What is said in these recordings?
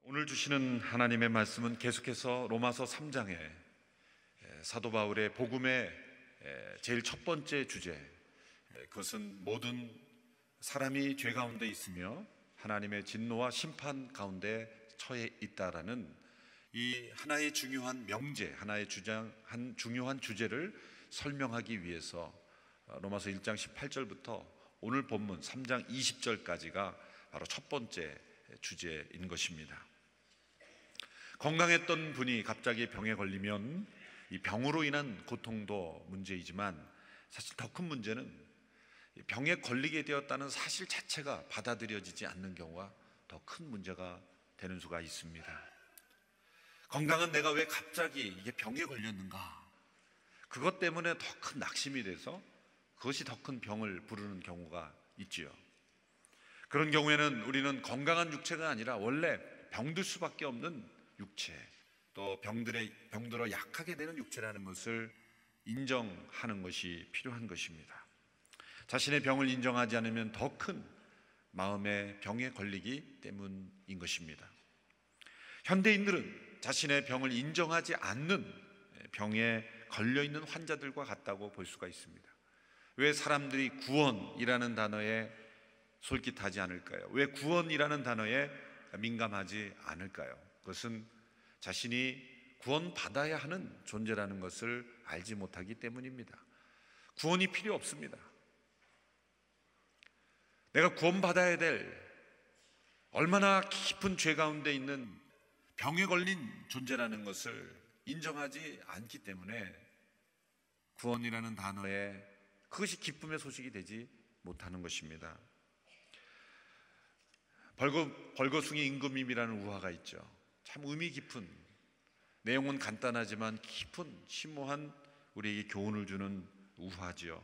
오늘 주시는 하나님의 말씀은 계속해서 로마서 3장에 사도 바울의 복음의 제일 첫 번째 주제, 그것은 모든 사람이 죄 가운데 있으며 하나님의 진노와 심판 가운데 처해 있다라는 이 하나의 중요한 명제, 하나의 한 중요한 주제를 설명하기 위해서 로마서 1장 18절부터 오늘 본문 3장 20절까지가 바로 첫 번째 주제인 것입니다. 건강했던 분이 갑자기 병에 걸리면 이 병으로 인한 고통도 문제이지만 사실 더 큰 문제는 병에 걸리게 되었다는 사실 자체가 받아들여지지 않는 경우가 더 큰 문제가 되는 수가 있습니다. 건강한 내가 왜 갑자기 이게 병에 걸렸는가? 그것 때문에 더 큰 낙심이 돼서 그것이 더 큰 병을 부르는 경우가 있지요. 그런 경우에는 우리는 건강한 육체가 아니라 원래 병들 수밖에 없는 육체, 또 병들어 약하게 되는 육체라는 것을 인정하는 것이 필요한 것입니다. 자신의 병을 인정하지 않으면 더 큰 마음의 병에 걸리기 때문인 것입니다. 현대인들은 자신의 병을 인정하지 않는 병에 걸려있는 환자들과 같다고 볼 수가 있습니다. 왜 사람들이 구원이라는 단어에 솔깃하지 않을까요? 왜 구원이라는 단어에 민감하지 않을까요? 그것은 자신이 구원받아야 하는 존재라는 것을 알지 못하기 때문입니다. 구원이 필요 없습니다. 내가 구원받아야 될 얼마나 깊은 죄 가운데 있는 병에 걸린 존재라는 것을 인정하지 않기 때문에 구원이라는 단어에 그것이 기쁨의 소식이 되지 못하는 것입니다. 벌거숭이 임금님이라는 우화가 있죠. 참 의미 깊은, 내용은 간단하지만 깊은 심오한 우리에게 교훈을 주는 우화지요.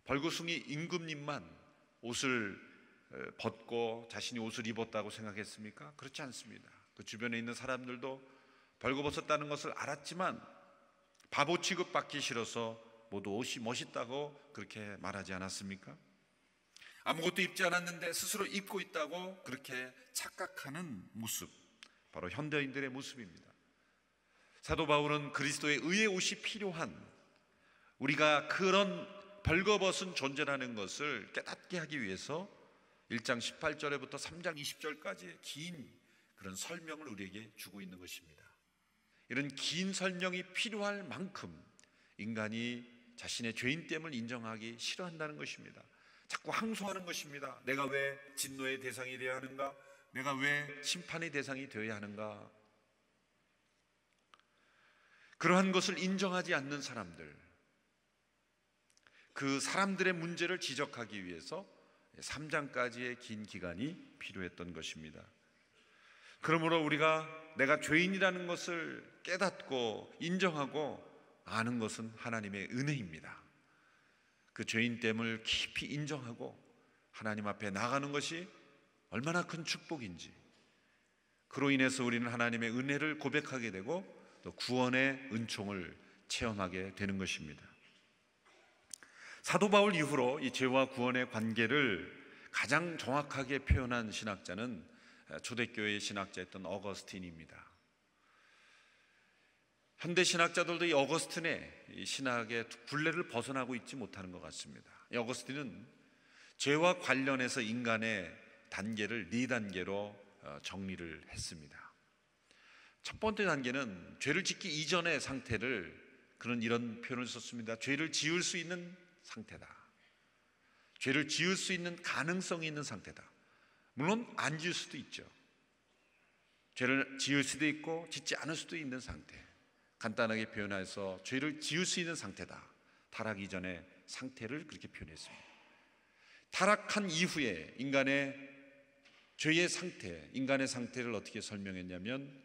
벌거숭이 임금님만 옷을 벗고 자신이 옷을 입었다고 생각했습니까? 그렇지 않습니다. 그 주변에 있는 사람들도 벌거벗었다는 것을 알았지만 바보 취급받기 싫어서 모두 옷이 멋있다고 그렇게 말하지 않았습니까? 아무것도 입지 않았는데 스스로 입고 있다고 그렇게 착각하는 모습, 바로 현대인들의 모습입니다. 사도 바울은 그리스도의 의의 옷이 필요한, 우리가 그런 벌거벗은 존재라는 것을 깨닫게 하기 위해서 1장 18절부터 3장 20절까지 긴 그런 설명을 우리에게 주고 있는 것입니다. 이런 긴 설명이 필요할 만큼 인간이 자신의 죄인됨을 인정하기 싫어한다는 것입니다. 자꾸 항소하는 것입니다. 내가 왜 진노의 대상이 되어야 하는가? 내가 왜 심판의 대상이 되어야 하는가? 그러한 것을 인정하지 않는 사람들, 그 사람들의 문제를 지적하기 위해서 3장까지의 긴 기간이 필요했던 것입니다. 그러므로 우리가 내가 죄인이라는 것을 깨닫고 인정하고 아는 것은 하나님의 은혜입니다. 그 죄인됨을 깊이 인정하고 하나님 앞에 나가는 것이 얼마나 큰 축복인지, 그로 인해서 우리는 하나님의 은혜를 고백하게 되고 또 구원의 은총을 체험하게 되는 것입니다. 사도 바울 이후로 이 죄와 구원의 관계를 가장 정확하게 표현한 신학자는 초대교회의 신학자였던 어거스틴입니다. 현대 신학자들도 이 어거스틴의 이 신학의 굴레를 벗어나고 있지 못하는 것 같습니다. 이 어거스틴은 죄와 관련해서 인간의 단계를 4단계로 정리를 했습니다. 첫 번째 단계는 죄를 짓기 이전의 상태를, 그는 이런 표현을 썼습니다. 죄를 지을 수 있는 상태다. 죄를 지을 수 있는 가능성이 있는 상태다. 물론 안 지을 수도 있죠. 죄를 지을 수도 있고 짓지 않을 수도 있는 상태. 간단하게 표현해서 죄를 지을 수 있는 상태다. 타락 이전의 상태를 그렇게 표현했습니다. 타락한 이후에 인간의 죄의 상태, 인간의 상태를 어떻게 설명했냐면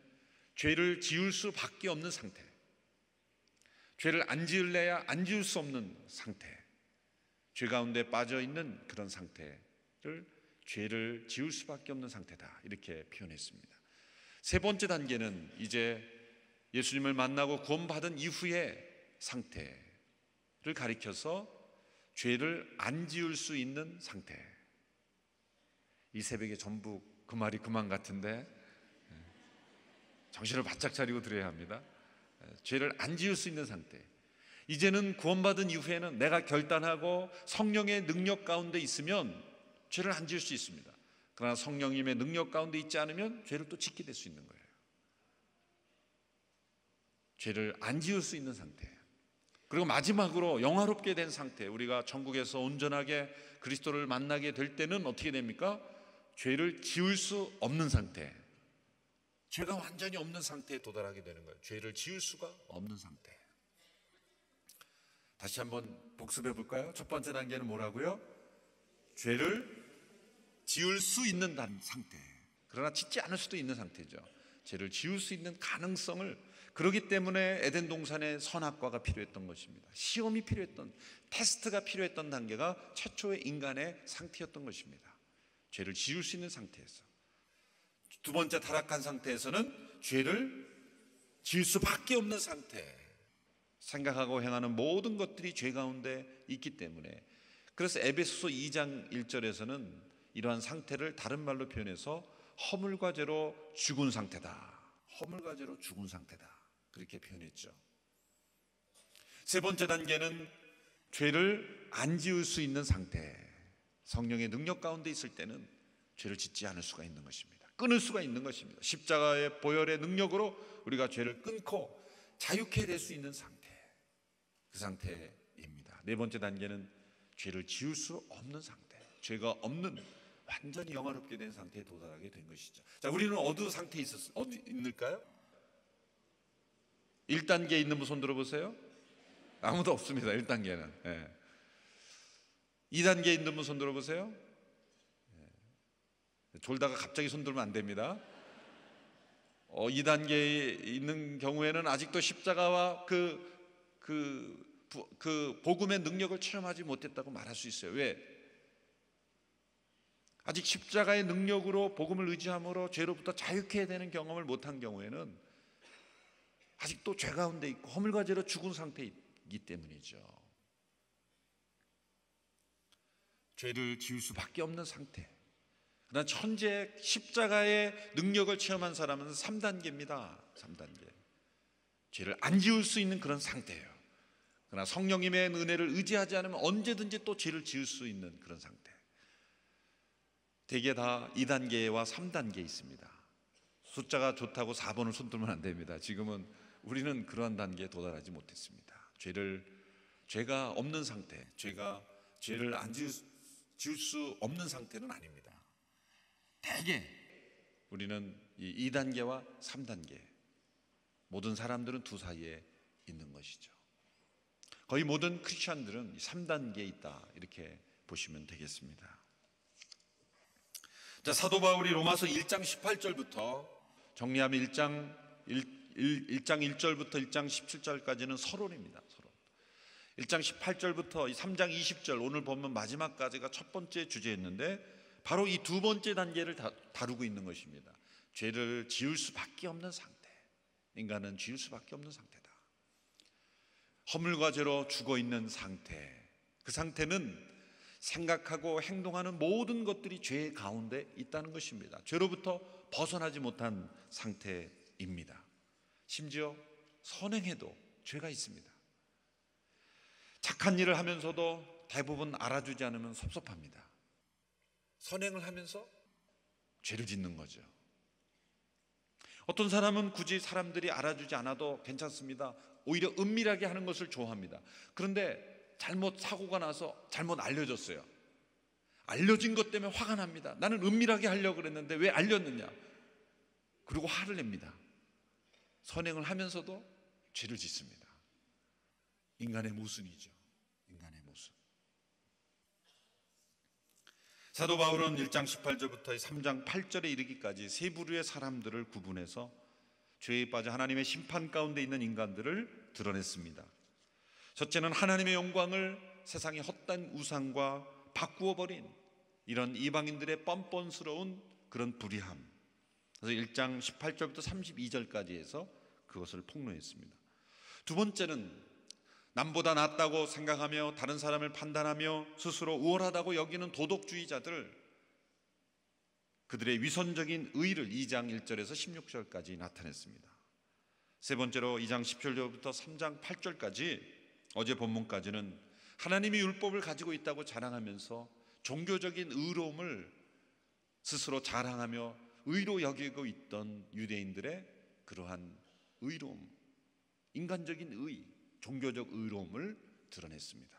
죄를 지을 수밖에 없는 상태, 죄를 안 지을래야 안 지을 수 없는 상태, 죄 가운데 빠져 있는 그런 상태를 죄를 지을 수밖에 없는 상태다, 이렇게 표현했습니다. 세 번째 단계는 이제 예수님을 만나고 구원받은 이후의 상태를 가리켜서 죄를 안 지을 수 있는 상태. 이 새벽에 전부 그 말이 그만 같은데 정신을 바짝 차리고 들어야 합니다. 죄를 안 지을 수 있는 상태. 이제는 구원받은 이후에는 내가 결단하고 성령의 능력 가운데 있으면 죄를 안 지을 수 있습니다. 그러나 성령님의 능력 가운데 있지 않으면 죄를 또 짓게 될 수 있는 거예요. 죄를 안 지을 수 있는 상태. 그리고 마지막으로 영화롭게 된 상태, 우리가 천국에서 온전하게 그리스도를 만나게 될 때는 어떻게 됩니까? 죄를 지을 수 없는 상태, 죄가 완전히 없는 상태에 도달하게 되는 거예요. 죄를 지을 수가 없는 상태. 다시 한번 복습해 볼까요? 첫 번째 단계는 뭐라고요? 죄를 지을 수 있는 상태, 그러나 짓지 않을 수도 있는 상태죠. 죄를 지을 수 있는 가능성을, 그렇기 때문에 에덴 동산에 선악과가 필요했던 것입니다. 시험이 필요했던, 테스트가 필요했던 단계가 최초의 인간의 상태였던 것입니다. 죄를 지을 수 있는 상태에서. 두 번째 타락한 상태에서는 죄를 지을 수밖에 없는 상태, 생각하고 행하는 모든 것들이 죄 가운데 있기 때문에, 그래서 에베소서 2장 1절에서는 이러한 상태를 다른 말로 표현해서 허물과 죄로 죽은 상태다, 허물과 죄로 죽은 상태다, 그렇게 표현했죠. 세 번째 단계는 죄를 안 지을 수 있는 상태. 성령의 능력 가운데 있을 때는 죄를 짓지 않을 수가 있는 것입니다. 끊을 수가 있는 것입니다. 십자가의 보혈의 능력으로 우리가 죄를 끊고 자유케 될 수 있는 상태, 그 상태입니다. 네 번째 단계는 죄를 지을 수 없는 상태, 죄가 없는 완전히 영화롭게 된 상태에 도달하게 된 것이죠. 자, 우리는 어느 상태에 어디 있을까요? 1단계에 있는 분 손 들어보세요. 아무도 없습니다. 1단계는. 예. 2단계에 있는 분 손 들어보세요. 예. 졸다가 갑자기 손 들면 안 됩니다. 2단계에 있는 경우에는 아직도 십자가와 그 복음의 능력을 체험하지 못했다고 말할 수 있어요. 왜? 아직 십자가의 능력으로 복음을 의지함으로 죄로부터 자유케 되는 경험을 못한 경우에는 아직도 죄 가운데 있고 허물과 죄로 죽은 상태이기 때문이죠. 죄를 지을 수밖에 없는 상태. 그러나 현재 십자가의 능력을 체험한 사람은 3단계입니다. 3단계. 죄를 안 지을 수 있는 그런 상태예요. 그러나 성령님의 은혜를 의지하지 않으면 언제든지 또 죄를 지을 수 있는 그런 상태. 대개 다 2단계와 3단계에 있습니다. 숫자가 좋다고 4번을 손들면 안 됩니다. 지금은 우리는 그러한 단계에 도달하지 못했습니다. 죄가 없는 상태, 죄를 안 지을 수 없는 상태는 아닙니다. 대개 우리는 이 2단계와 3단계, 모든 사람들은 두 사이에 있는 것이죠. 거의 모든 크리스천들은 3단계에 있다, 이렇게 보시면 되겠습니다. 자, 사도 바울이 로마서 1장 18절부터 정리하면 1장 1절부터 1장 17절까지는 서론입니다. 서론. 1장 18절부터 3장 20절, 오늘 보면 마지막까지가 첫 번째 주제였는데 바로 이 두 번째 단계를 다루고 있는 것입니다. 죄를 지을 수밖에 없는 상태, 인간은 지을 수밖에 없는 상태다. 허물과 죄로 죽어 있는 상태, 그 상태는 생각하고 행동하는 모든 것들이 죄 가운데 있다는 것입니다. 죄로부터 벗어나지 못한 상태입니다. 심지어 선행해도 죄가 있습니다. 착한 일을 하면서도 대부분 알아주지 않으면 섭섭합니다. 선행을 하면서 죄를 짓는 거죠. 어떤 사람은 굳이 사람들이 알아주지 않아도 괜찮습니다. 오히려 은밀하게 하는 것을 좋아합니다. 그런데 잘못 사고가 나서 잘못 알려졌어요. 알려진 것 때문에 화가 납니다. 나는 은밀하게 하려고 그랬는데 왜 알렸느냐? 그리고 화를 냅니다. 선행을 하면서도 죄를 짓습니다. 인간의 모순이죠. 인간의 모순. 사도 바울은 1장 18절부터 3장 8절에 이르기까지 세 부류의 사람들을 구분해서 죄에 빠져 하나님의 심판 가운데 있는 인간들을 드러냈습니다. 첫째는 하나님의 영광을 세상의 헛된 우상과 바꾸어 버린 이런 이방인들의 뻔뻔스러운 그런 불의함. 그래서 1장 18절부터 32절까지 해서 그것을 폭로했습니다. 두 번째는 남보다 낫다고 생각하며 다른 사람을 판단하며 스스로 우월하다고 여기는 도덕주의자들, 그들의 위선적인 의의를 2장 1절에서 16절까지 나타냈습니다. 세 번째로 2장 17절부터 3장 8절까지 어제 본문까지는 하나님이 율법을 가지고 있다고 자랑하면서 종교적인 의로움을 스스로 자랑하며 의로 여기고 있던 유대인들의 그러한 의로움, 인간적인 의, 종교적 의로움을 드러냈습니다.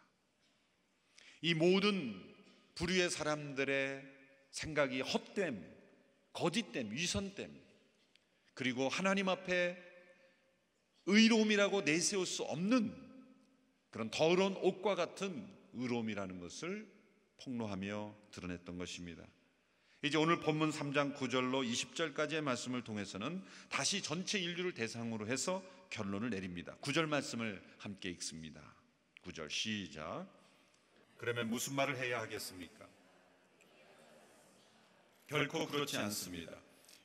이 모든 부류의 사람들의 생각이 헛됨, 거짓됨, 위선됨, 그리고 하나님 앞에 의로움이라고 내세울 수 없는 그런 더러운 옷과 같은 의로움이라는 것을 폭로하며 드러냈던 것입니다. 이제 오늘 본문 3장 9절로 20절까지의 말씀을 통해서는 다시 전체 인류를 대상으로 해서 결론을 내립니다. 9절 말씀을 함께 읽습니다. 9절 시작. 그러면 무슨 말을 해야 하겠습니까? 결코 그렇지 않습니다.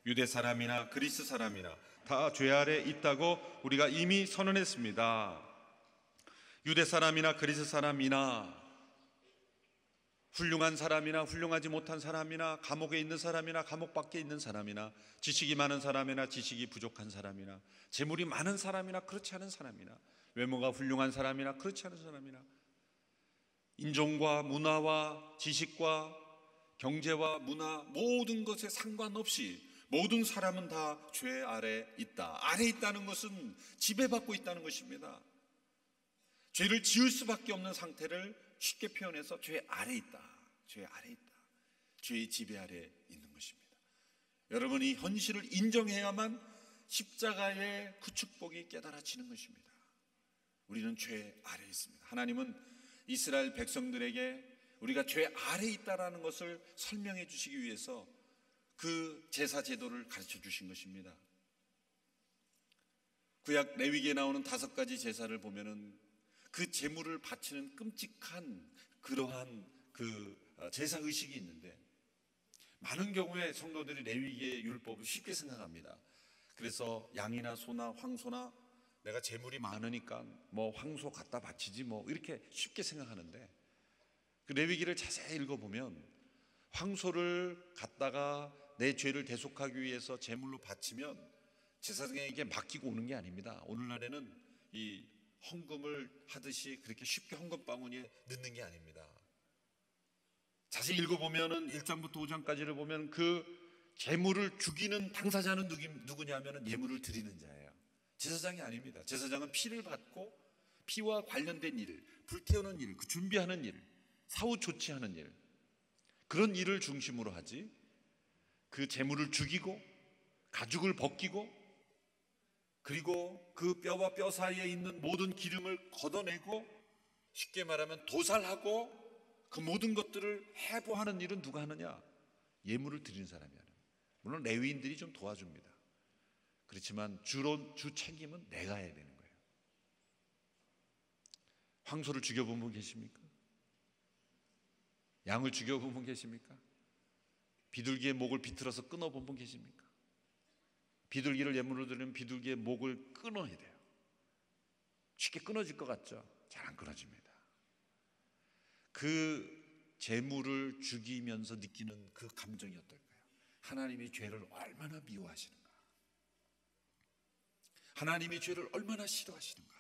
유대 사람이나 그리스 사람이나 다 죄 아래 있다고 우리가 이미 선언했습니다. 유대 사람이나 그리스 사람이나 훌륭한 사람이나 훌륭하지 못한 사람이나 감옥에 있는 사람이나 감옥 밖에 있는 사람이나 지식이 많은 사람이나 지식이 부족한 사람이나 재물이 많은 사람이나 그렇지 않은 사람이나 외모가 훌륭한 사람이나 그렇지 않은 사람이나 인종과 문화와 지식과 경제와 문화 모든 것에 상관없이 모든 사람은 다 죄 아래 있다. 아래 있다는 것은 지배받고 있다는 것입니다. 죄를 지을 수밖에 없는 상태를 쉽게 표현해서 죄 아래 있다. 죄 아래 있다. 죄의 지배 아래 있는 것입니다. 여러분, 이 현실을 인정해야만 십자가의 그 축복이 깨달아지는 것입니다. 우리는 죄 아래 있습니다. 하나님은 이스라엘 백성들에게 우리가 죄 아래 있다라는 것을 설명해 주시기 위해서 그 제사 제도를 가르쳐 주신 것입니다. 구약 레위기에 나오는 5가지 제사를 보면은 그 제물을 바치는 끔찍한 그러한 그 제사 의식이 있는데, 많은 경우에 성도들이 레위기의 율법을 쉽게 생각합니다. 그래서 양이나 소나 황소나 내가 제물이 많으니까 뭐 황소 갖다 바치지 뭐 이렇게 쉽게 생각하는데, 그 레위기를 자세히 읽어보면 황소를 갖다가 내 죄를 대속하기 위해서 제물로 바치면 제사장에게 맡기고 오는 게 아닙니다. 오늘날에는 이 헌금을 하듯이 그렇게 쉽게 헌금 바구니에 넣는 게 아닙니다. 자세히 읽어보면은 1장부터 5장까지를 보면 그 제물을 죽이는 당사자는 누구냐면은 예물을 드리는 자예요. 제사장이 아닙니다. 제사장은 피를 받고 피와 관련된 일, 불태우는 일, 그 준비하는 일, 사후 조치하는 일, 그런 일을 중심으로 하지, 그 제물을 죽이고 가죽을 벗기고 그리고 그 뼈와 뼈 사이에 있는 모든 기름을 걷어내고 쉽게 말하면 도살하고 그 모든 것들을 해부하는 일은 누가 하느냐? 예물을 드리는 사람이 하는. 물론 레위인들이 좀 도와줍니다. 그렇지만 주 책임은 내가 해야 되는 거예요. 황소를 죽여본 분 계십니까? 양을 죽여본 분 계십니까? 비둘기의 목을 비틀어서 끊어본 분 계십니까? 비둘기를 예물로 드리면 비둘기의 목을 끊어야 돼요. 쉽게 끊어질 것 같죠? 잘 안 끊어집니다. 그 제물을 죽이면서 느끼는 그 감정이 어떨까요? 하나님이 죄를 얼마나 미워하시는가, 하나님이 죄를 얼마나 싫어하시는가.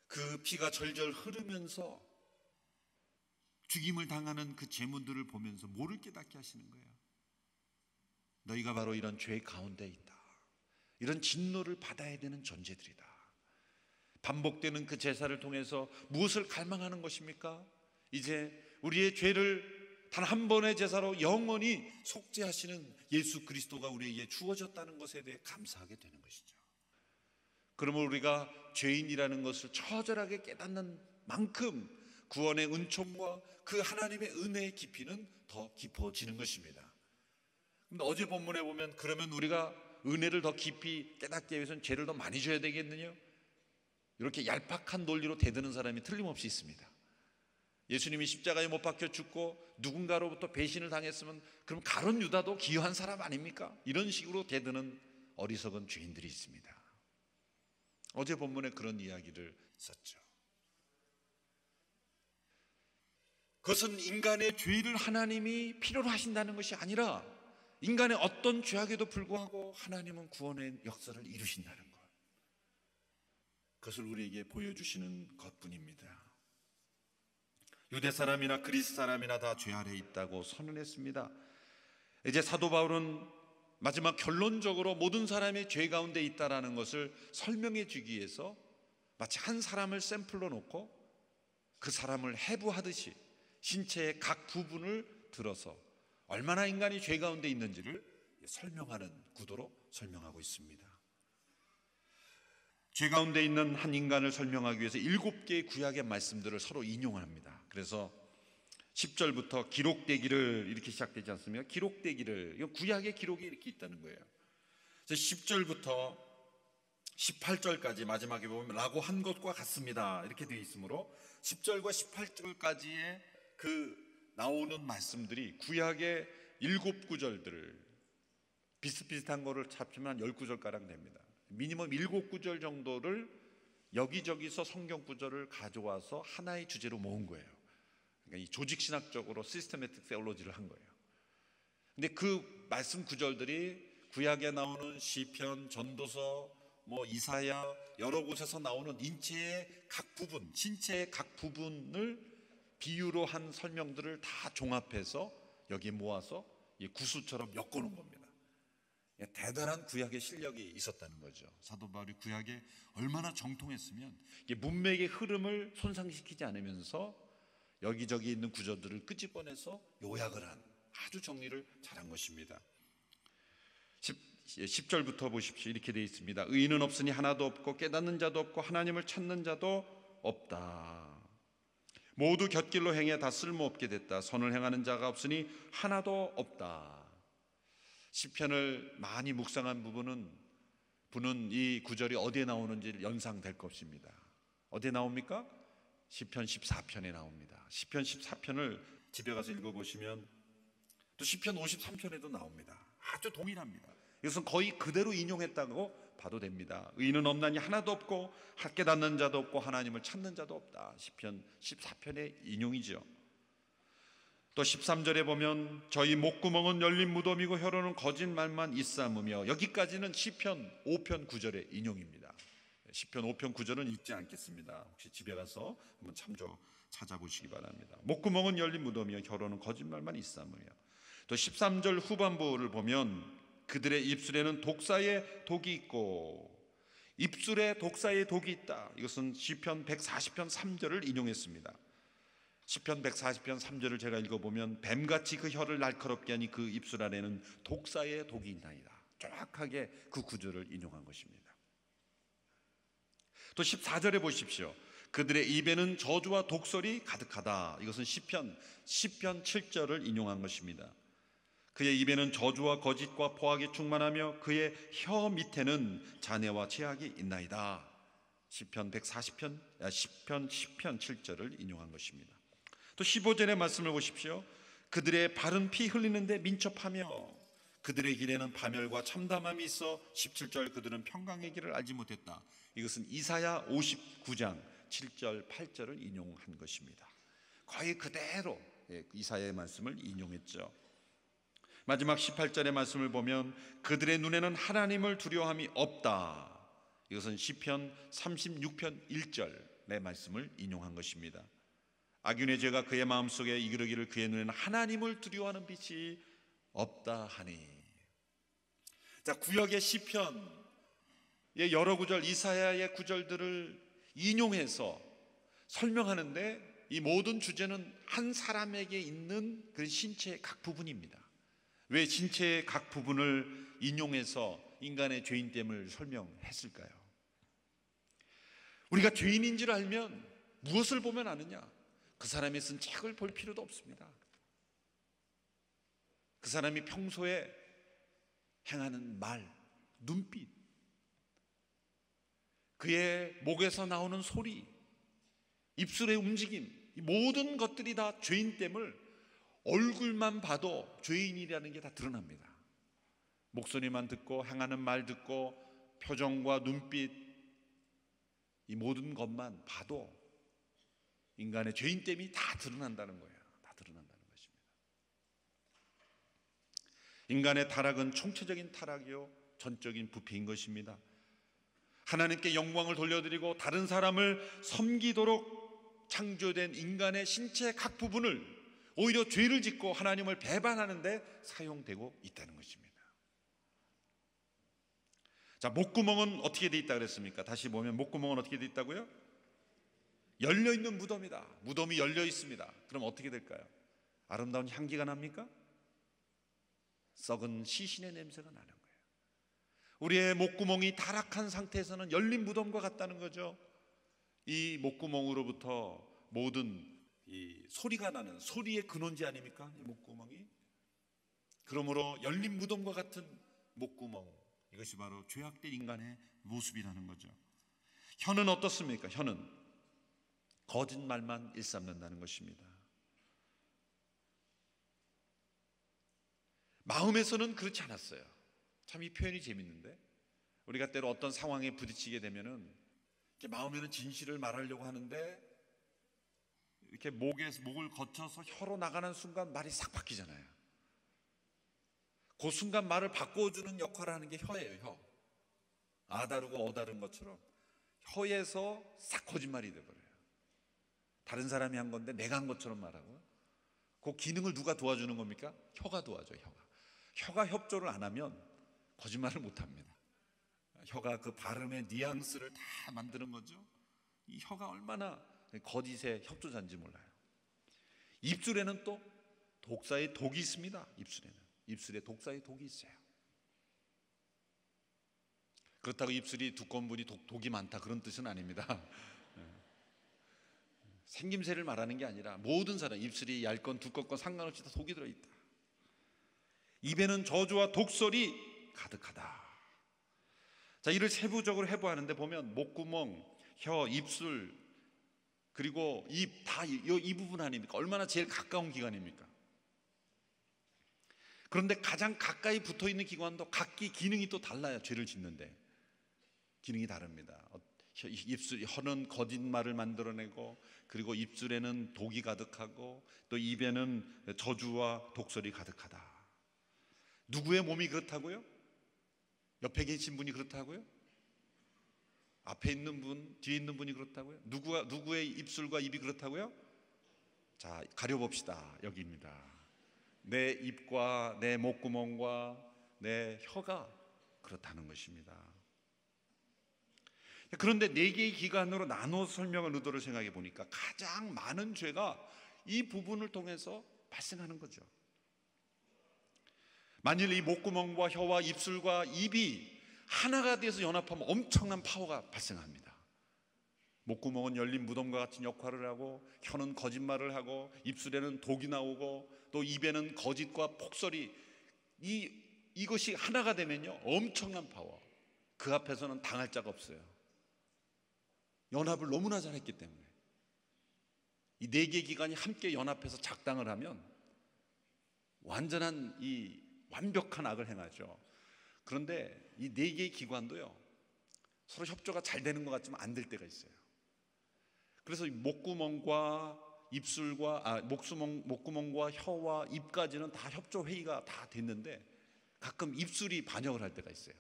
그 피가 절절 흐르면서 죽임을 당하는 그 제물들을 보면서 뭐를 깨닫게 하시는 거예요? 너희가 바로 이런 죄 가운데 있다. 이런 진노를 받아야 되는 존재들이다. 반복되는 그 제사를 통해서 무엇을 갈망하는 것입니까? 이제 우리의 죄를 단 한 번의 제사로 영원히 속죄하시는 예수 그리스도가 우리에게 주어졌다는 것에 대해 감사하게 되는 것이죠. 그러면 우리가 죄인이라는 것을 처절하게 깨닫는 만큼 구원의 은총과 그 하나님의 은혜의 깊이는 더 깊어지는 것입니다. 근데 어제 본문에 보면 그러면 우리가 은혜를 더 깊이 깨닫기 위해서는 죄를 더 많이 져야 되겠느냐? 이렇게 얄팍한 논리로 대드는 사람이 틀림없이 있습니다. 예수님이 십자가에 못 박혀 죽고 누군가로부터 배신을 당했으면 그럼 가룟 유다도 기여한 사람 아닙니까? 이런 식으로 대드는 어리석은 죄인들이 있습니다. 어제 본문에 그런 이야기를 썼죠. 그것은 인간의 죄를 하나님이 필요로 하신다는 것이 아니라 인간의 어떤 죄악에도 불구하고 하나님은 구원의 역사를 이루신다는 것, 그것을 우리에게 보여주시는 것뿐입니다. 유대 사람이나 그리스 사람이나 다 죄 아래에 있다고 선언했습니다. 이제 사도 바울은 마지막 결론적으로 모든 사람이 죄 가운데 있다라는 것을 설명해 주기 위해서 마치 한 사람을 샘플로 놓고 그 사람을 해부하듯이 신체의 각 부분을 들어서 얼마나 인간이 죄 가운데 있는지를 설명하는 구도로 설명하고 있습니다. 죄 가운데 있는 한 인간을 설명하기 위해서 7개의 구약의 말씀들을 서로 인용합니다. 그래서 10절부터 기록되기를 이렇게 시작되지 않습니까? 기록되기를, 이건 구약의 기록이 이렇게 있다는 거예요. 그래서 10절부터 18절까지 마지막에 보면 라고 한 것과 같습니다 이렇게 되어 있으므로 10절과 18절까지의 그 나오는 말씀들이 구약의 7구절들을 비슷비슷한 거를 합치면 10구절가량 됩니다. 미니멈 7구절 정도를 여기저기서 성경 구절을 가져와서 하나의 주제로 모은 거예요. 그러니까 이 조직신학적으로 시스테매틱 세올로지를 한 거예요. 근데 그 말씀 구절들이 구약에 나오는 시편, 전도서, 이사야 여러 곳에서 나오는 인체의 각 부분, 신체의 각 부분을 비유로 한 설명들을 다 종합해서 여기 모아서 구수처럼 엮어놓은 겁니다. 대단한 구약의 실력이 있었다는 거죠. 사도 바울이 구약에 얼마나 정통했으면 문맥의 흐름을 손상시키지 않으면서 여기저기 있는 구절들을 끄집어내서 요약을 한 아주 정리를 잘한 것입니다. 10절부터 보십시오. 이렇게 되어 있습니다. 의인은 없으니 하나도 없고 깨닫는 자도 없고 하나님을 찾는 자도 없다. 모두 곁길로 행해 다 쓸모없게 됐다. 선을 행하는 자가 없으니 하나도 없다. 시편을 많이 묵상한 분은 이 구절이 어디에 나오는지 연상될 것입니다. 어디에 나옵니까? 시편 14편에 나옵니다. 시편 14편을 집에 가서 읽어보시면 또 시편 53편에도 나옵니다. 아주 동일합니다. 이것은 거의 그대로 인용했다고 봐도 됩니다. 의인은 없나니 하나도 없고 깨닫는 자도 없고 하나님을 찾는 자도 없다. 시편 14편의 인용이죠. 또 13절에 보면 저희 목구멍은 열린 무덤이고 혀로는 거짓말만 있사오며, 여기까지는 시편 5편 9절의 인용입니다. 시편 5편 9절은 읽지 않겠습니다. 혹시 집에 가서 한번 찾아보시기 바랍니다. 목구멍은 열린 무덤이요 혀로는 거짓말만 있사오며. 또 13절 후반부를 보면 그들의 입술에는 독사의 독이 있고, 입술에 독사의 독이 있다. 이것은 시편 140편 3절을 인용했습니다. 시편 140편 3절을 제가 읽어보면 뱀같이 그 혀를 날카롭게 하니 그 입술 안에는 독사의 독이 있나이다. 정확하게 그 구절을 인용한 것입니다. 또 14절에 보십시오. 그들의 입에는 저주와 독설이 가득하다. 이것은 시편 7절을 인용한 것입니다. 그의 입에는 저주와 거짓과 포악이 충만하며 그의 혀 밑에는 잔해와 죄악이 있나이다. 시편 10편 7절을 인용한 것입니다. 또 15절의 말씀을 보십시오. 그들의 발은 피 흘리는데 민첩하며 그들의 길에는 파멸과 참담함이 있어 17절 그들은 평강의 길을 알지 못했다. 이것은 이사야 59장 7절 8절을 인용한 것입니다. 거의 그대로 이사야의 말씀을 인용했죠. 마지막 18절의 말씀을 보면 그들의 눈에는 하나님을 두려워함이 없다. 이것은 시편 36편 1절의 말씀을 인용한 것입니다. 악인의 죄가 그의 마음속에 이르기를 그의 눈에는 하나님을 두려워하는 빛이 없다 하니. 자, 구약의 시편의 여러 구절, 이사야의 구절들을 인용해서 설명하는데 이 모든 주제는 한 사람에게 있는 그 신체의 각 부분입니다. 왜 신체의 각 부분을 인용해서 인간의 죄인됨을 설명했을까요? 우리가 죄인인 줄 알면 무엇을 보면 아느냐? 그 사람이 쓴 책을 볼 필요도 없습니다. 그 사람이 평소에 행하는 말, 눈빛, 그의 목에서 나오는 소리, 입술의 움직임, 이 모든 것들이 다 죄인됨을 얼굴만 봐도 죄인이라는 게 다 드러납니다. 목소리만 듣고 행하는 말 듣고 표정과 눈빛, 이 모든 것만 봐도 인간의 죄인됨이 다 드러난다는 거예요. 다 드러난다는 것입니다. 인간의 타락은 총체적인 타락이요 전적인 부패인 것입니다. 하나님께 영광을 돌려드리고 다른 사람을 섬기도록 창조된 인간의 신체 각 부분을 오히려 죄를 짓고 하나님을 배반하는 데 사용되고 있다는 것입니다. 자, 목구멍은 어떻게 돼 있다 그랬습니까? 다시 보면 목구멍은 어떻게 돼 있다고요? 열려있는 무덤이다. 무덤이 열려 있습니다. 그럼 어떻게 될까요? 아름다운 향기가 납니까? 썩은 시신의 냄새가 나는 거예요. 우리의 목구멍이 타락한 상태에서는 열린 무덤과 같다는 거죠. 이 목구멍으로부터 모든 이 소리가 나는 소리의 근원지 아닙니까? 이 목구멍이. 그러므로 열린 무덤과 같은 목구멍, 이것이 바로 죄악된 인간의 모습이라는 거죠. 혀는 어떻습니까? 혀는 거짓말만 일삼는다는 것입니다. 마음에서는 그렇지 않았어요. 참 이 표현이 재밌는데, 우리가 때로 어떤 상황에 부딪히게 되면은 마음에는 진실을 말하려고 하는데 이렇게 목을 거쳐서 혀로 나가는 순간 말이 싹 바뀌잖아요. 그 순간 말을 바꿔주는 역할을 하는 게 혀예요. 혀. 아 다르고 어 다른 것처럼 혀에서 싹 거짓말이 돼버려요. 다른 사람이 한 건데 내가 한 것처럼 말하고. 그 기능을 누가 도와주는 겁니까? 혀가 도와줘요. 혀가 협조를 안 하면 거짓말을 못합니다. 혀가 그 발음의 뉘앙스를 다 만드는 거죠. 이 혀가 얼마나 거짓의 협조자인지 몰라요. 입술에는 또 독사의 독이 있습니다. 입술에 독사의 독이 있어요. 그렇다고 입술이 두꺼운 분이 독이 많다 그런 뜻은 아닙니다. 생김새를 말하는 게 아니라 모든 사람, 입술이 얇건 두껍건 상관없이 다 독이 들어있다. 입에는 저주와 독설이 가득하다. 자, 이를 세부적으로 해부하는데 보면 목구멍, 혀, 입술, 그리고 입, 다 이 부분 아닙니까? 얼마나 제일 가까운 기관입니까? 그런데 가장 가까이 붙어있는 기관도 각기 기능이 또 달라요. 죄를 짓는데 기능이 다릅니다. 혀는 거짓말을 만들어내고, 그리고 입술에는 독이 가득하고, 또 입에는 저주와 독설이 가득하다. 누구의 몸이 그렇다고요? 옆에 계신 분이 그렇다고요? 앞에 있는 분, 뒤에 있는 분이 그렇다고요? 누구의 입술과 입이 그렇다고요? 자, 가려봅시다. 여기입니다. 내 입과 내 목구멍과 내 혀가 그렇다는 것입니다. 그런데 네 개의 기관으로 나눠 설명을 의도를 생각해 보니까 가장 많은 죄가 이 부분을 통해서 발생하는 거죠. 만일 이 목구멍과 혀와 입술과 입이 하나가 돼서 연합하면 엄청난 파워가 발생합니다. 목구멍은 열린 무덤과 같은 역할을 하고, 혀는 거짓말을 하고, 입술에는 독이 나오고, 또 입에는 거짓과 폭설이, 이것이 하나가 되면요 엄청난 파워. 그 앞에서는 당할 자가 없어요. 연합을 너무나 잘했기 때문에. 이 네 개의 기관이 함께 연합해서 작당을 하면 완전한 이 완벽한 악을 행하죠. 그런데 이 네 개의 기관도요 서로 협조가 잘 되는 것 같지만 안 될 때가 있어요. 그래서 목구멍과 입술과 목구멍과 혀와 입까지는 다 협조 회의가 다 됐는데 가끔 입술이 반역을 할 때가 있어요.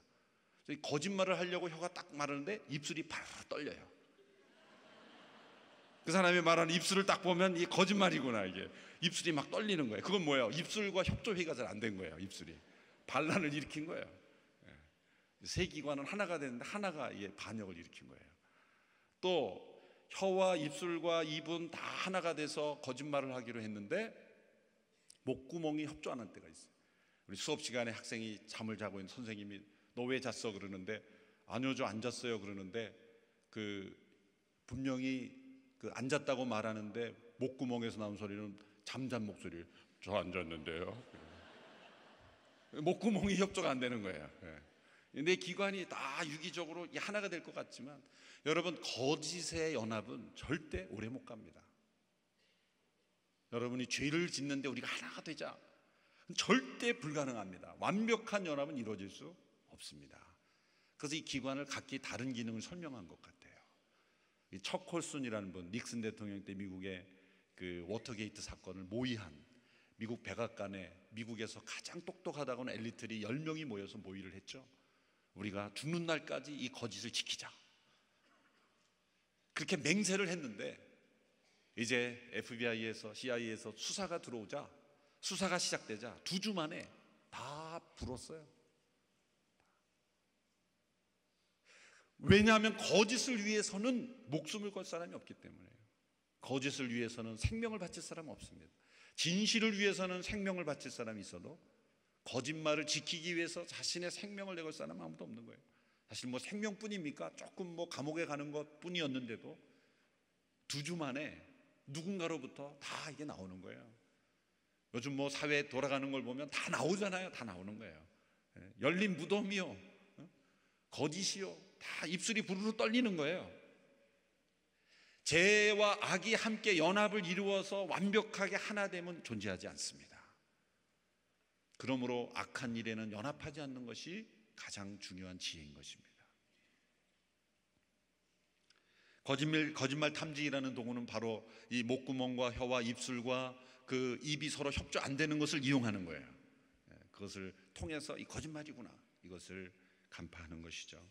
거짓말을 하려고 혀가 딱 말하는데 입술이 바로 떨려요. 그 사람이 말하는 입술을 딱 보면 이게 거짓말이구나. 이게 입술이 막 떨리는 거예요. 그건 뭐예요? 입술과 협조 회의가 잘 안 된 거예요. 입술이 반란을 일으킨 거예요. 세 기관은 하나가 되는데 하나가 이게 반역을 일으킨 거예요. 또 혀와 입술과 입은 다 하나가 돼서 거짓말을 하기로 했는데 목구멍이 협조 안 할 때가 있어요. 우리 수업 시간에 학생이 잠을 자고 있는 선생님이 너 왜 잤어? 그러는데 아니요 저 안 잤어요. 그러는데 분명히 앉았다고 말하는데 목구멍에서 나온 소리는 잠잔 목소리. 저 앉았는데요. 목구멍이 협조가 안 되는 거예요. 내 기관이 다 유기적으로 하나가 될 것 같지만 여러분, 거짓의 연합은 절대 오래 못 갑니다. 여러분이 죄를 짓는데 우리가 하나가 되자, 절대 불가능합니다. 완벽한 연합은 이루어질 수 없습니다. 그래서 이 기관을 각기 다른 기능을 설명한 것 같아요. 이 척 홀슨이라는 분, 닉슨 대통령 때 미국의 그 워터게이트 사건을 모의한 미국 백악관에 미국에서 가장 똑똑하다고 하는 엘리트들이 10명이 모여서 모의를 했죠. 우리가 죽는 날까지 이 거짓을 지키자. 그렇게 맹세를 했는데 이제 FBI에서 CIA에서 수사가 들어오자, 수사가 시작되자 2주 만에 다 불었어요. 왜냐하면 거짓을 위해서는 목숨을 걸 사람이 없기 때문에요. 거짓을 위해서는 생명을 바칠 사람은 없습니다. 진실을 위해서는 생명을 바칠 사람이 있어도 거짓말을 지키기 위해서 자신의 생명을 내걸 사람은 아무도 없는 거예요. 사실 뭐 생명뿐입니까? 조금 뭐 감옥에 가는 것 뿐이었는데도 2주 만에 누군가로부터 다 이게 나오는 거예요. 요즘 뭐 사회에 돌아가는 걸 보면 다 나오잖아요. 다 나오는 거예요. 열린 무덤이요, 거짓이요, 다 입술이 부르르 떨리는 거예요. 죄와 악이 함께 연합을 이루어서 완벽하게 하나 되면 존재하지 않습니다. 그러므로 악한 일에는 연합하지 않는 것이 가장 중요한 지혜인 것입니다. 거짓말 탐지기라는 도구는 바로 이 목구멍과 혀와 입술과 그 입이 서로 협조 안 되는 것을 이용하는 거예요. 그것을 통해서 이 거짓말이구나, 이것을 간파하는 것이죠.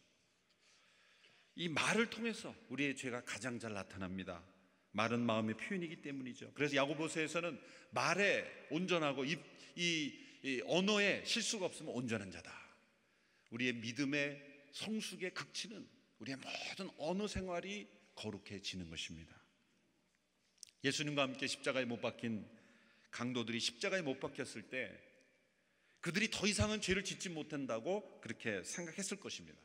이 말을 통해서 우리의 죄가 가장 잘 나타납니다. 말은 마음의 표현이기 때문이죠. 그래서 야고보서에서는 말에 온전하고 이 언어에 실수가 없으면 온전한 자다. 우리의 믿음의 성숙의 극치는 우리의 모든 언어 생활이 거룩해지는 것입니다. 예수님과 함께 십자가에 못 박힌 강도들이 십자가에 못 박혔을 때 그들이 더 이상은 죄를 짓지 못한다고 그렇게 생각했을 것입니다.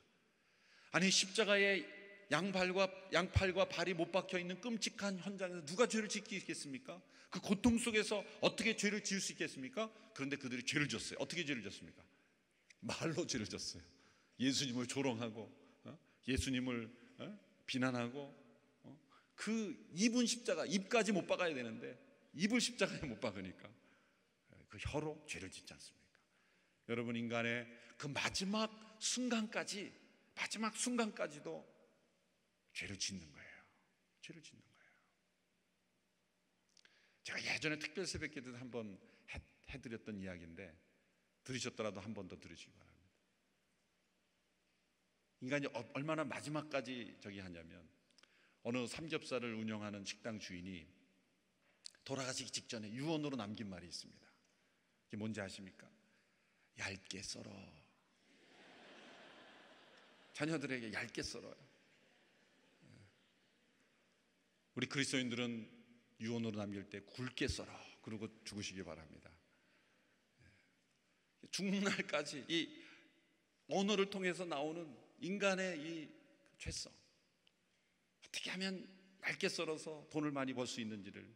아니, 십자가에 양팔과 발이 못 박혀 있는 끔찍한 현장에서 누가 죄를 짓겠습니까? 그 고통 속에서 어떻게 죄를 지을 수 있겠습니까? 그런데 그들이 죄를 졌어요. 어떻게 죄를 졌습니까? 말로 죄를 졌어요. 예수님을 조롱하고 예수님을 비난하고, 그 입은 십자가, 입까지 못 박아야 되는데 입을 십자가에 못 박으니까 그 혀로 죄를 짓지 않습니까? 여러분, 인간의 그 마지막 순간까지도 죄를 짓는 거예요. 죄를 짓는 거예요. 제가 예전에 특별 새벽 기도 때 한번 해드렸던 이야기인데 들으셨더라도 한 번 더 들으시기 바랍니다. 인간이 얼마나 마지막까지 하냐면, 어느 삼겹살을 운영하는 식당 주인이 돌아가시기 직전에 유언으로 남긴 말이 있습니다. 이게 뭔지 아십니까? 얇게 썰어. 자녀들에게 얇게 썰어요. 우리 그리스도인들은 유언으로 남길 때 굵게 썰어, 그러고 죽으시기 바랍니다. 죽는 날까지 이 언어를 통해서 나오는 인간의 이 죄성, 어떻게 하면 얇게 썰어서 돈을 많이 벌 수 있는지를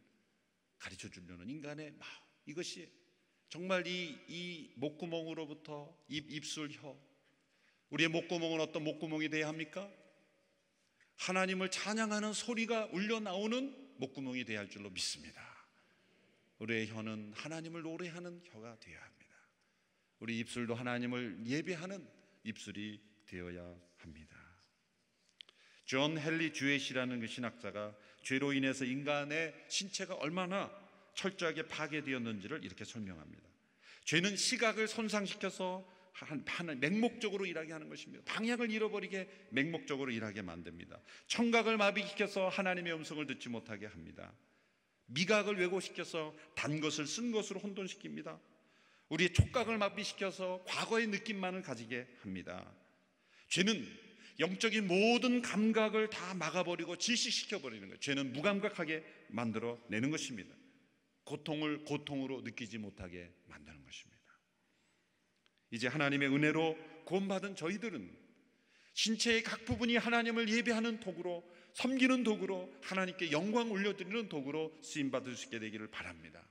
가르쳐 주려는 인간의 마음, 이것이 정말 이 목구멍으로부터 입술, 혀, 우리의 목구멍은 어떤 목구멍이 되어야 합니까? 하나님을 찬양하는 소리가 울려 나오는 목구멍이 되어야 할 줄로 믿습니다. 우리의 혀는 하나님을 노래하는 혀가 되어야 합니다. 우리 입술도 하나님을 예배하는 입술이 되어야 합니다. 존 헨리 주엣이라는 그 신학자가 죄로 인해서 인간의 신체가 얼마나 철저하게 파괴되었는지를 이렇게 설명합니다. 죄는 시각을 손상시켜서 맹목적으로 일하게 하는 것입니다. 방향을 잃어버리게 맹목적으로 일하게 만듭니다. 청각을 마비시켜서 하나님의 음성을 듣지 못하게 합니다. 미각을 왜곡시켜서 단 것을 쓴 것으로 혼돈시킵니다. 우리의 촉각을 마비시켜서 과거의 느낌만을 가지게 합니다. 죄는 영적인 모든 감각을 다 막아버리고 질식시켜버리는 거예요. 죄는 무감각하게 만들어내는 것입니다. 고통을 고통으로 느끼지 못하게 만드는 것입니다. 이제 하나님의 은혜로 구원받은 저희들은 신체의 각 부분이 하나님을 예배하는 도구로 섬기는 도구로, 하나님께 영광 올려드리는 도구로 쓰임받을 수 있게 되기를 바랍니다.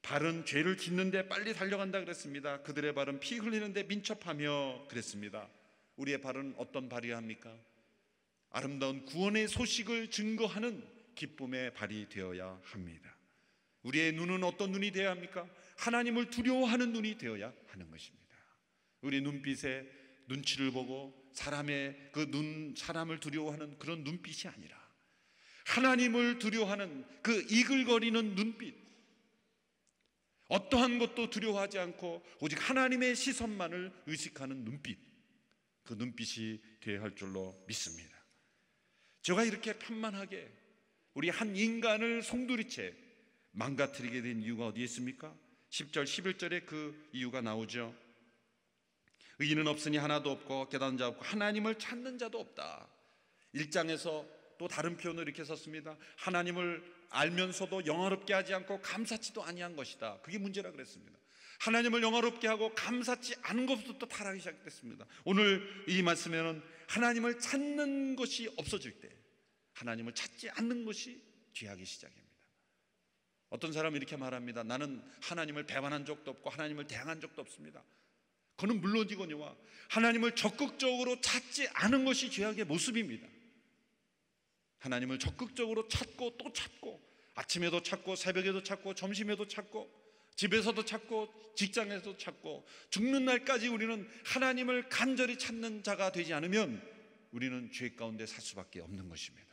발은 죄를 짓는데 빨리 달려간다 그랬습니다. 그들의 발은 피 흘리는데 민첩하며 그랬습니다. 우리의 발은 어떤 발이어야 합니까? 아름다운 구원의 소식을 증거하는 기쁨의 발이 되어야 합니다. 우리의 눈은 어떤 눈이 되어야 합니까? 하나님을 두려워하는 눈이 되어야 하는 것입니다. 우리 눈빛에 눈치를 보고 사람의 사람을 두려워하는 그런 눈빛이 아니라 하나님을 두려워하는 그 이글거리는 눈빛, 어떠한 것도 두려워하지 않고 오직 하나님의 시선만을 의식하는 눈빛, 그 눈빛이 되어야 할 줄로 믿습니다. 제가 이렇게 편만하게 우리 한 인간을 송두리째 망가뜨리게 된 이유가 어디에 있습니까? 10절 11절에 그 이유가 나오죠. 의인은 없으니 하나도 없고 깨닫는 자 없고 하나님을 찾는 자도 없다. 1장에서 또 다른 표현을 이렇게 썼습니다. 하나님을 알면서도 영화롭게 하지 않고 감사치도 아니한 것이다. 그게 문제라 그랬습니다. 하나님을 영화롭게 하고 감사치 않은 것부터 타락이 시작됐습니다. 오늘 이 말씀에는 하나님을 찾는 것이 없어질 때, 하나님을 찾지 않는 것이 죄악의 시작입니다. 어떤 사람은 이렇게 말합니다. 나는 하나님을 배반한 적도 없고 하나님을 대항한 적도 없습니다. 그는 물론이거니와 하나님을 적극적으로 찾지 않은 것이 죄악의 모습입니다. 하나님을 적극적으로 찾고 또 찾고, 아침에도 찾고 새벽에도 찾고 점심에도 찾고 집에서도 찾고 직장에서도 찾고 죽는 날까지 우리는 하나님을 간절히 찾는 자가 되지 않으면 우리는 죄 가운데 살 수밖에 없는 것입니다.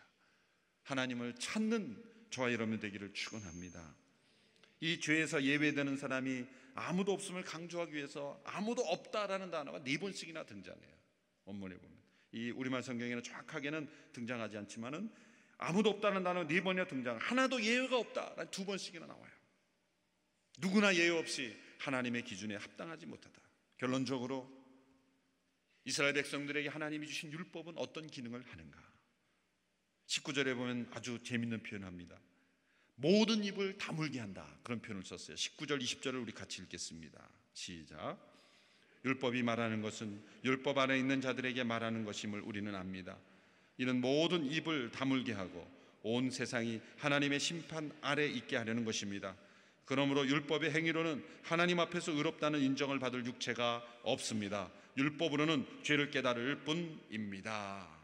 하나님을 찾는 저와 여러분 되기를 축원합니다. 이 죄에서 예외되는 사람이 아무도 없음을 강조하기 위해서 아무도 없다라는 단어가 4번씩이나 등장해요. 원문에 보면 이 우리말 성경에는 정확하게는 등장하지 않지만은 아무도 없다는 단어 4번이나 등장. 하나도 예외가 없다 2번씩이나 나와요. 누구나 예외 없이 하나님의 기준에 합당하지 못하다. 결론적으로 이스라엘 백성들에게 하나님이 주신 율법은 어떤 기능을 하는가? 19절에 보면 아주 재밌는 표현합니다. 모든 입을 다물게 한다, 그런 표현을 썼어요. 19절 20절을 우리 같이 읽겠습니다. 시작. 율법이 말하는 것은 율법 안에 있는 자들에게 말하는 것임을 우리는 압니다. 이는 모든 입을 다물게 하고 온 세상이 하나님의 심판 아래 있게 하려는 것입니다. 그러므로 율법의 행위로는 하나님 앞에서 의롭다는 인정을 받을 육체가 없습니다. 율법으로는 죄를 깨달을 뿐입니다.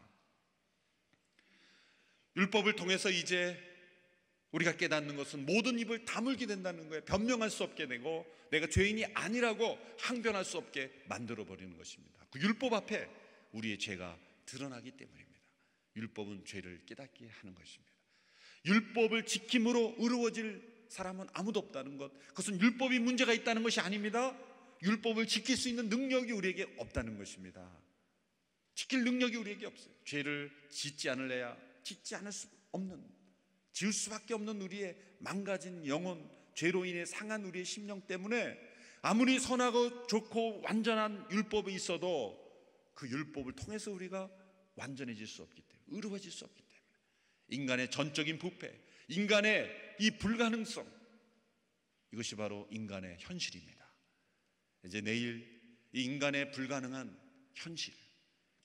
율법을 통해서 이제 우리가 깨닫는 것은 모든 입을 다물게 된다는 거예요. 변명할 수 없게 되고 내가 죄인이 아니라고 항변할 수 없게 만들어버리는 것입니다. 그 율법 앞에 우리의 죄가 드러나기 때문입니다. 율법은 죄를 깨닫게 하는 것입니다. 율법을 지킴으로 의로워질 사람은 아무도 없다는 것, 그것은 율법이 문제가 있다는 것이 아닙니다. 율법을 지킬 수 있는 능력이 우리에게 없다는 것입니다. 지킬 능력이 우리에게 없어요. 죄를 짓지 않을래야 짓지 않을 수 없는, 지을 수밖에 없는 우리의 망가진 영혼, 죄로 인해 상한 우리의 심령 때문에 아무리 선하고 좋고 완전한 율법이 있어도 그 율법을 통해서 우리가 완전해질 수 없기 때문에, 의로워질 수 없기 때문에 인간의 전적인 부패, 인간의 이 불가능성, 이것이 바로 인간의 현실입니다. 이제 내일 이 인간의 불가능한 현실,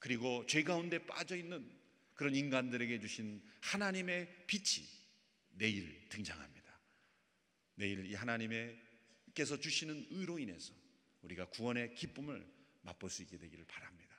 그리고 죄 가운데 빠져있는 그런 인간들에게 주신 하나님의 빛이 내일 등장합니다. 내일 이 하나님께서 주시는 의로 인해서 우리가 구원의 기쁨을 맛볼 수 있게 되기를 바랍니다.